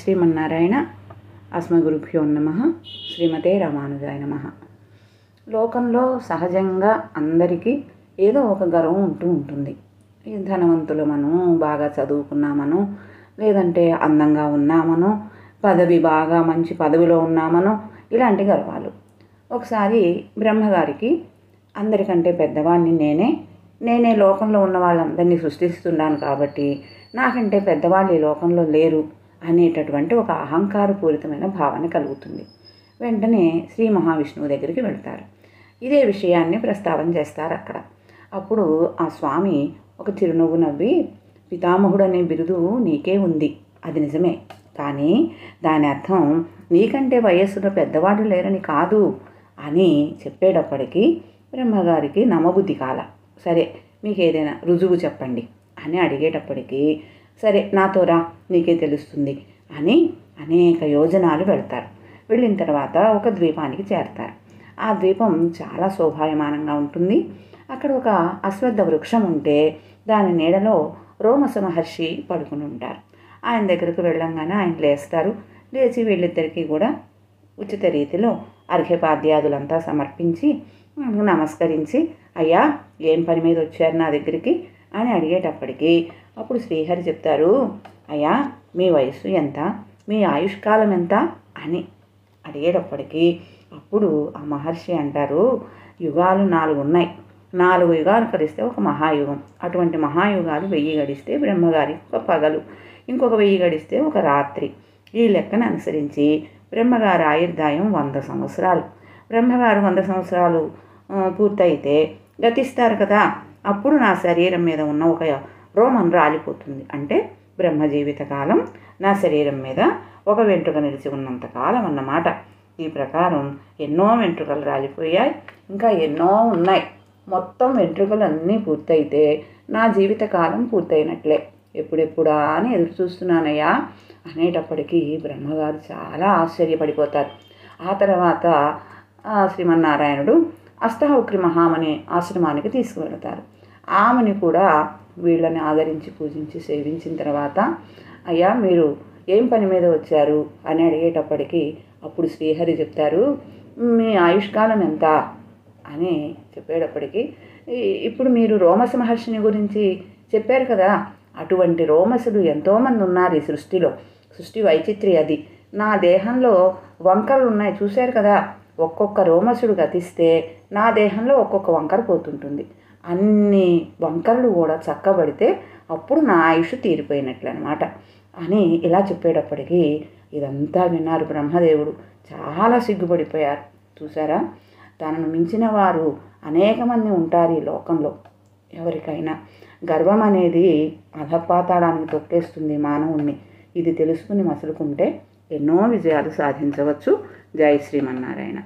శ్రీమన్నారాయణ. అస్మగురుభ్యో నమః. శ్రీమతే రామానుజాయ నమః. లోకంలో సహజంగా అందరికీ ఏదో ఒక గర్వం ఉంటుంది. ధనవంతులమనో, బాగా చదువుకున్నామనో, లేదంటే అందంగా ఉన్నామనో, బాగా మంచి పదవిలో ఉన్నామనో, ఇలాంటి గర్వాలు. ఒకసారి బ్రహ్మగారికి అందరికంటే పెద్దవాడిని నేనే లోకంలో ఉన్న వాళ్ళందరినీ సృష్టిస్తున్నాను కాబట్టి నాకంటే పెద్దవాళ్ళు ఈ లోకంలో లేరు అనేటటువంటి ఒక అహంకారపూరితమైన భావన కలుగుతుంది. వెంటనే శ్రీ మహావిష్ణువు దగ్గరికి వెళ్తారు. ఇదే విషయాన్ని ప్రస్తావన చేస్తారు అక్కడ. అప్పుడు ఆ స్వామి ఒక చిరునవ్వు నవ్వి, పితామహుడు అనే బిరుదు నీకే ఉంది, అది నిజమే, కానీ దాని అర్థం నీకంటే వయస్సులో పెద్దవాడు లేరని కాదు అని చెప్పేటప్పటికీ బ్రహ్మగారికి నమ్మబుద్ధి కాల. సరే, మీకు ఏదైనా రుజువు చెప్పండి అని అడిగేటప్పటికీ, సరే నాతో రా, నీకే తెలుస్తుంది అని అనేక యోజనాలు వెళ్తారు. వెళ్ళిన తర్వాత ఒక ద్వీపానికి చేరతారు. ఆ ద్వీపం చాలా శోభాయమానంగా ఉంటుంది. అక్కడ ఒక అశ్వత్థ వృక్షం ఉంటే దాని నీడలో రోమస మహర్షి పడుకుని ఉంటారు. ఆయన దగ్గరకు వెళ్ళంగానే ఆయన లేస్తారు. లేచి వీళ్ళిద్దరికీ కూడా ఉచిత రీతిలో అర్ఘ్యపాద్యాదులంతా సమర్పించి నమస్కరించి, అయ్యా ఏం పని మీద వచ్చారు నా దగ్గరికి అని అడిగేటప్పటికీ అప్పుడు శ్రీహరి చెప్తారు, అయ్యా మీ వయస్సు ఎంత, మీ ఆయుష్కాలం ఎంత అని అడిగేటప్పటికీ అప్పుడు ఆ మహర్షి అంటారు, యుగాలు 4 ఉన్నాయి. 4 యుగాలు కలిస్తే ఒక మహాయుగం. అటువంటి మహాయుగాలు 1000 గడిస్తే బ్రహ్మగారికి ఒక పగలు, ఇంకొక 1000 గడిస్తే ఒక రాత్రి. ఈ లెక్కను అనుసరించి బ్రహ్మగారి ఆయుర్దాయం 100 సంవత్సరాలు. బ్రహ్మగారు 100 సంవత్సరాలు పూర్తయితే గతిస్తారు కదా, అప్పుడు నా శరీరం మీద ఉన్న ఒక రోమం రాలిపోతుంది. అంటే బ్రహ్మ జీవితకాలం నా శరీరం మీద ఒక వెంట్రుక నిలిచి ఉన్నంతకాలం అన్నమాట. ఈ ప్రకారం ఎన్నో వెంట్రుకలు రాలిపోయాయి, ఇంకా ఎన్నో ఉన్నాయి. మొత్తం వెంట్రుకలన్నీ పూర్తయితే నా జీవితకాలం పూర్తయినట్లే. ఎప్పుడెప్పుడా అని ఎదురు చూస్తున్నానయ్యా అనేటప్పటికీ బ్రహ్మగారు చాలా ఆశ్చర్యపడిపోతారు. ఆ తర్వాత శ్రీమన్నారాయణుడు అష్టౌక్రి మహామని ఆశ్రమానికి తీసుకువెళతారు. ఆమెని కూడా వీళ్ళని ఆదరించి పూజించి సేవించిన తర్వాత, అయ్యా మీరు ఏం పని మీద వచ్చారు అని అడిగేటప్పటికీ అప్పుడు శ్రీహరి చెప్తారు, మీ ఆయుష్కాలం ఎంత అని చెప్పేటప్పటికీ, ఇప్పుడు మీరు రోమస మహర్షిని గురించి చెప్పారు కదా, అటువంటి రోమసులు ఎంతోమంది ఉన్నారు ఈ సృష్టిలో. సృష్టి వైచిత్రి అది. నా దేహంలో వంకరలు ఉన్నాయి చూశారు కదా, ఒక్కొక్క రోమసుడు గతిస్తే నా దేహంలో ఒక్కొక్క వంకర పోతుంటుంది. అన్ని వంకరలు కూడా చక్కబడితే అప్పుడు నా ఆయుష్ తీరిపోయినట్లు అనమాట అని ఇలా చెప్పేటప్పటికీ ఇదంతా విన్నారు బ్రహ్మదేవుడు. చాలా సిగ్గుపడిపోయారు. చూసారా, తనను మించిన వారు అనేక మంది ఉంటారు ఈ లోకంలో. ఎవరికైనా గర్వం అనేది అధపాతాళానికి తొక్కేస్తుంది మానవుణ్ణి. ఇది తెలుసుకుని మసులుకుంటే ఎన్నో విజయాలు సాధించవచ్చు. జై శ్రీమన్నారాయణ.